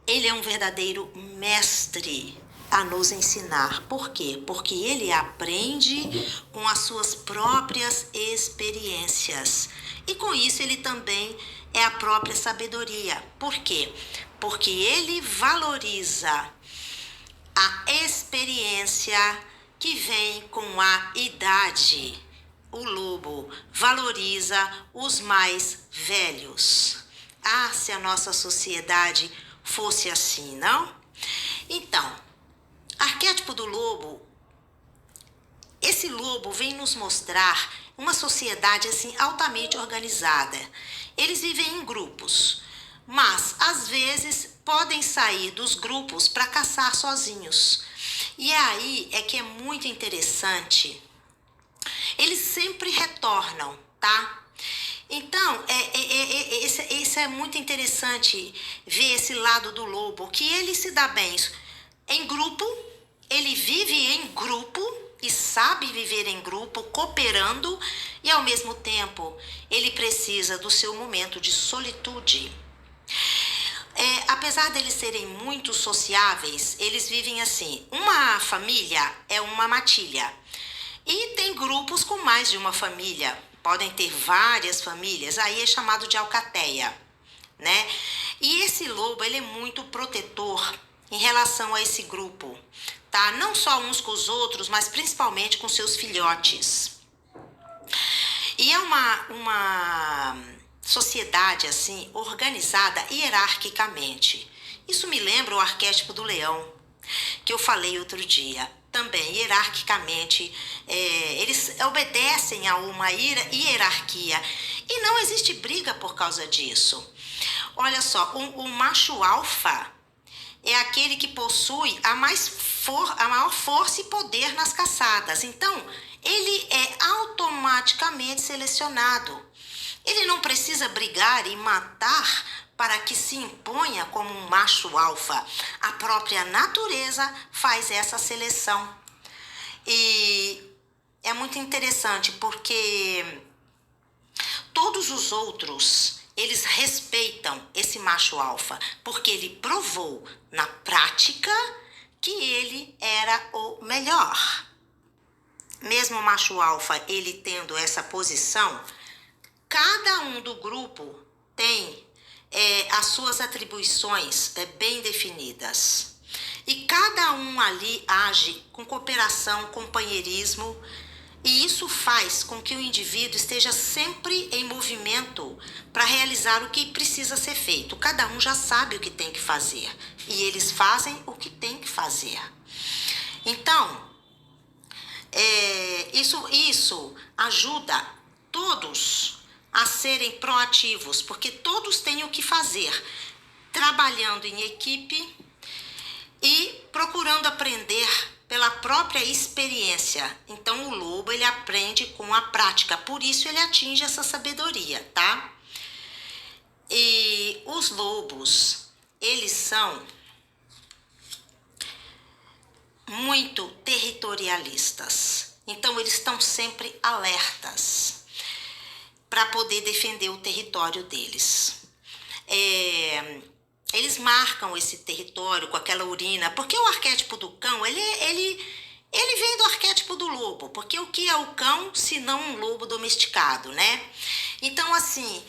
Ele é um verdadeiro mestre a nos ensinar. Por quê? Porque ele aprende com as suas próprias experiências. E com isso ele também é a própria sabedoria. Por quê? Porque ele valoriza a experiência que vem com a idade. O lobo valoriza os mais velhos. Ah, se a nossa sociedade fosse assim, não? Então, arquétipo do lobo, esse lobo vem nos mostrar uma sociedade assim altamente organizada. Eles vivem em grupos, mas às vezes podem sair dos grupos para caçar sozinhos. E aí é que é muito interessante. Eles sempre retornam, tá? Então, isso é muito interessante ver esse lado do lobo, que ele se dá bem em grupo, ele vive em grupo e sabe viver em grupo, cooperando, e ao mesmo tempo ele precisa do seu momento de solitude. Apesar deles serem muito sociáveis, eles vivem assim. Uma família é uma matilha. E tem grupos com mais de uma família. Podem ter várias famílias. Aí é chamado de alcateia, né? E esse lobo, ele é muito protetor em relação a esse grupo, tá? Não só uns com os outros, mas principalmente com seus filhotes. E é uma sociedade assim organizada hierarquicamente. Isso me lembra o arquétipo do leão, que eu falei outro dia. Também hierarquicamente, eles obedecem a uma hierarquia e não existe briga por causa disso. Olha só, o macho alfa é aquele que possui a maior força e poder nas caçadas. Então, ele é automaticamente selecionado. Ele não precisa brigar e matar para que se imponha como um macho alfa. A própria natureza faz essa seleção. E é muito interessante porque todos os outros, eles respeitam esse macho alfa, porque ele provou na prática que ele era o melhor. Mesmo o macho alfa, ele tendo essa posição, cada um do grupo tem as suas atribuições bem definidas. E cada um ali age com cooperação, companheirismo, e isso faz com que o indivíduo esteja sempre em movimento para realizar o que precisa ser feito. Cada um já sabe o que tem que fazer e eles fazem o que tem que fazer. Então, isso ajuda todos a serem proativos, porque todos têm o que fazer, trabalhando em equipe e procurando aprender pela própria experiência. Então o lobo, ele aprende com a prática, por isso ele atinge essa sabedoria, tá? E os lobos, eles são muito territorialistas, então eles estão sempre alertas para poder defender o território deles. Eles marcam esse território com aquela urina, porque o arquétipo do cão, ele vem do arquétipo do lobo, porque o que é o cão se não um lobo domesticado, né? Então, assim,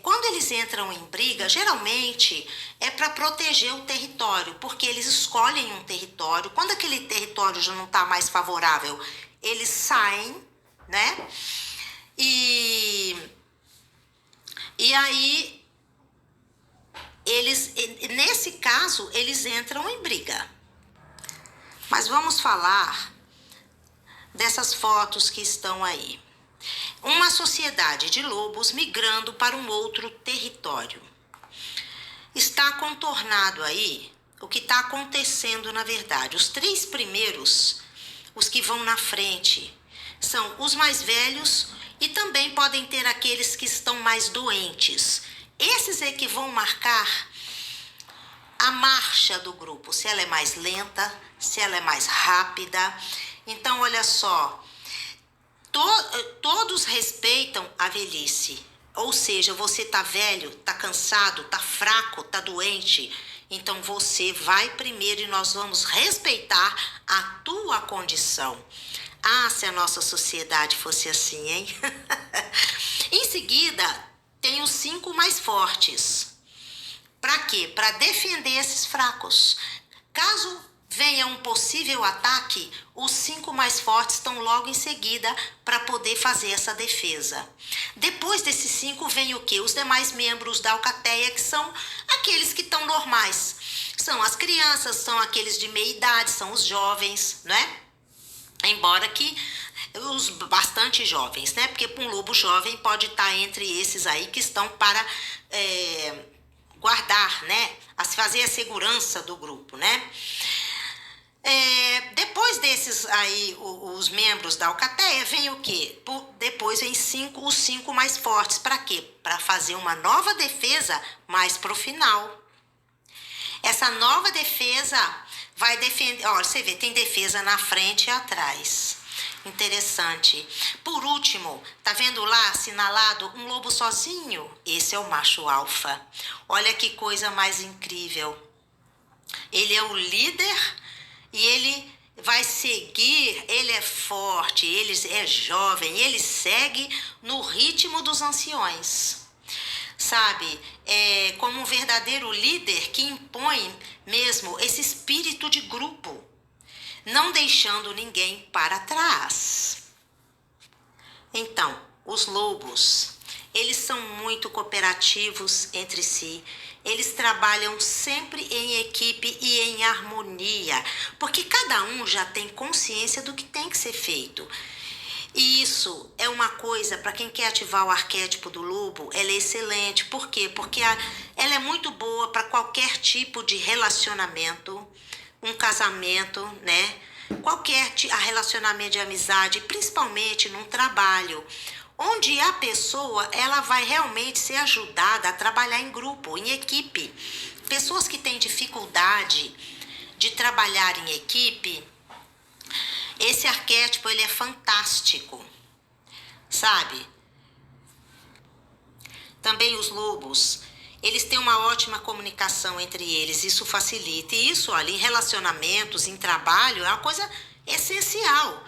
quando eles entram em briga, geralmente é para proteger o território, porque eles escolhem um território. Quando aquele território já não está mais favorável, eles saem, né? E aí, nesse caso, eles entram em briga. Mas vamos falar dessas fotos que estão aí. Uma sociedade de lobos migrando para um outro território. Está contornado aí o que está acontecendo na verdade. Os 3 primeiros, os que vão na frente, são os mais velhos e também podem ter aqueles que estão mais doentes. Esses é que vão marcar a marcha do grupo, se ela é mais lenta, se ela é mais rápida. Então, olha só, todos respeitam a velhice. Ou seja, você tá velho, tá cansado, tá fraco, tá doente. Então você vai primeiro e nós vamos respeitar a tua condição. Ah, se a nossa sociedade fosse assim, hein? Em seguida, tem os 5 mais fortes. Para quê? Para defender esses fracos. Caso venha um possível ataque, os 5 mais fortes estão logo em seguida para poder fazer essa defesa. Depois desses 5 vem o quê? Os demais membros da alcateia, que são aqueles que estão normais. São as crianças, são aqueles de meia idade, são os jovens, né? Embora que os bastante jovens, né? Porque um lobo jovem pode estar entre esses aí que estão para guardar, né? Fazer a segurança do grupo, né? Depois desses aí, os membros da alcateia, vem o quê? Depois vem os 5 mais fortes. Para quê? Para fazer uma nova defesa mais pro final. Essa nova defesa vai defender. Olha, você vê, tem defesa na frente e atrás. Interessante. Por último, tá vendo lá assinalado um lobo sozinho? Esse é o macho alfa. Olha que coisa mais incrível. Ele é o líder e ele vai seguir, ele é forte, ele é jovem, ele segue no ritmo dos anciões. Sabe, é como um verdadeiro líder que impõe mesmo esse espírito de grupo, não deixando ninguém para trás. Então, os lobos, eles são muito cooperativos entre si. Eles trabalham sempre em equipe e em harmonia, porque cada um já tem consciência do que tem que ser feito. E isso é uma coisa, para quem quer ativar o arquétipo do lobo, ela é excelente. Por quê? Porque ela é muito boa para qualquer tipo de relacionamento, um casamento, né? Qualquer relacionamento de amizade, principalmente num trabalho, onde a pessoa ela vai realmente ser ajudada a trabalhar em grupo, em equipe. Pessoas que têm dificuldade de trabalhar em equipe, esse arquétipo ele é fantástico, sabe? Também os lobos, eles têm uma ótima comunicação entre eles, isso facilita. E isso, olha, em relacionamentos, em trabalho, é uma coisa essencial.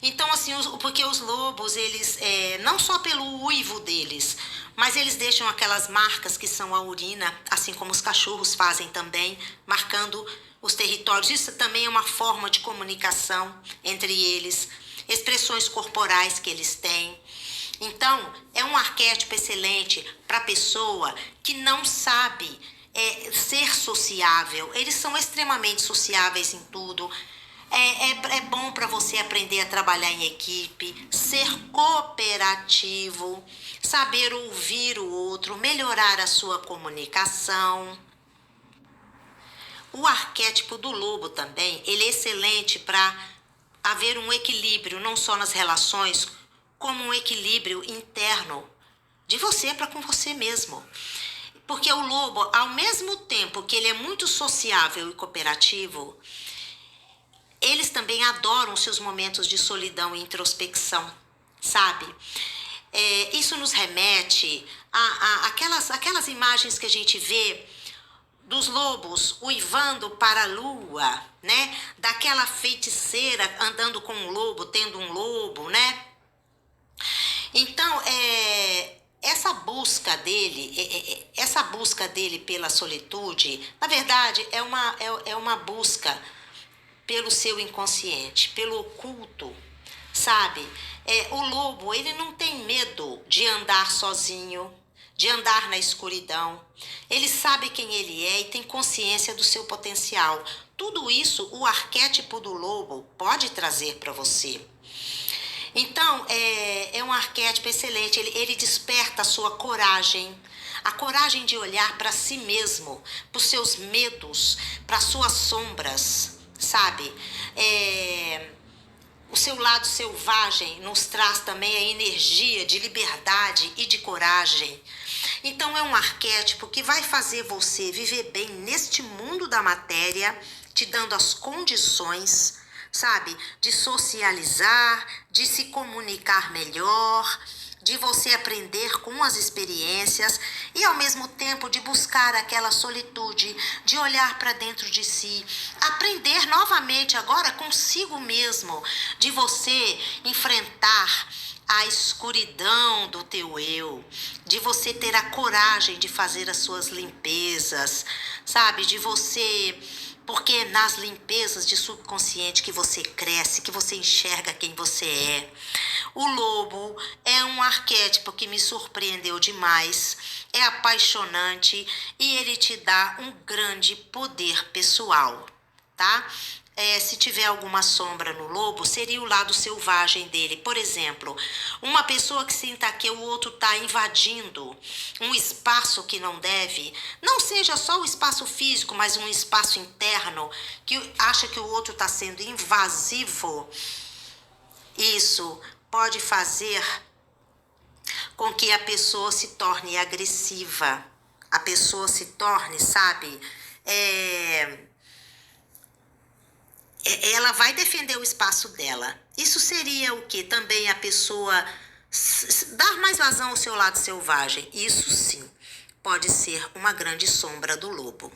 Então, assim, porque os lobos, eles, não só pelo uivo deles, mas eles deixam aquelas marcas que são a urina, assim como os cachorros fazem também, marcando os territórios. Isso também é uma forma de comunicação entre eles, expressões corporais que eles têm. Então, é um arquétipo excelente para a pessoa que não sabe ser sociável. Eles são extremamente sociáveis em tudo. É bom para você aprender a trabalhar em equipe, ser cooperativo, saber ouvir o outro, melhorar a sua comunicação. O arquétipo do lobo também, ele é excelente para haver um equilíbrio, não só nas relações, como um equilíbrio interno de você para com você mesmo. Porque o lobo, ao mesmo tempo que ele é muito sociável e cooperativo, eles também adoram seus momentos de solidão e introspecção, sabe? Isso nos remete aquelas imagens que a gente vê dos lobos uivando para a lua, né? Daquela feiticeira andando com um lobo, tendo um lobo, né? Então, essa busca dele pela solitude, na verdade, é uma busca pelo seu inconsciente, pelo oculto, sabe? O lobo, ele não tem medo de andar sozinho, de andar na escuridão. Ele sabe quem ele é e tem consciência do seu potencial. Tudo isso o arquétipo do lobo pode trazer para você. Então, é um arquétipo excelente. Ele desperta a sua coragem, a coragem de olhar para si mesmo, para os seus medos, para as suas sombras, sabe? O seu lado selvagem nos traz também a energia de liberdade e de coragem. Então, é um arquétipo que vai fazer você viver bem neste mundo da matéria, te dando as condições, sabe, de socializar, de se comunicar melhor, de você aprender com as experiências e ao mesmo tempo de buscar aquela solitude, de olhar para dentro de si, aprender novamente agora consigo mesmo, de você enfrentar a escuridão do teu eu, de você ter a coragem de fazer as suas limpezas, sabe? De você, porque é nas limpezas de subconsciente que você cresce, que você enxerga quem você é. O lobo é um arquétipo que me surpreendeu demais, é apaixonante e ele te dá um grande poder pessoal, tá? Se tiver alguma sombra no lobo, seria o lado selvagem dele. Por exemplo, uma pessoa que sinta que o outro está invadindo um espaço que não deve, não seja só o espaço físico, mas um espaço interno, que acha que o outro está sendo invasivo, isso pode fazer com que a pessoa se torne agressiva. A pessoa se torne, sabe, ela vai defender o espaço dela. Isso seria o que? Também a pessoa dar mais vazão ao seu lado selvagem. Isso sim pode ser uma grande sombra do lobo.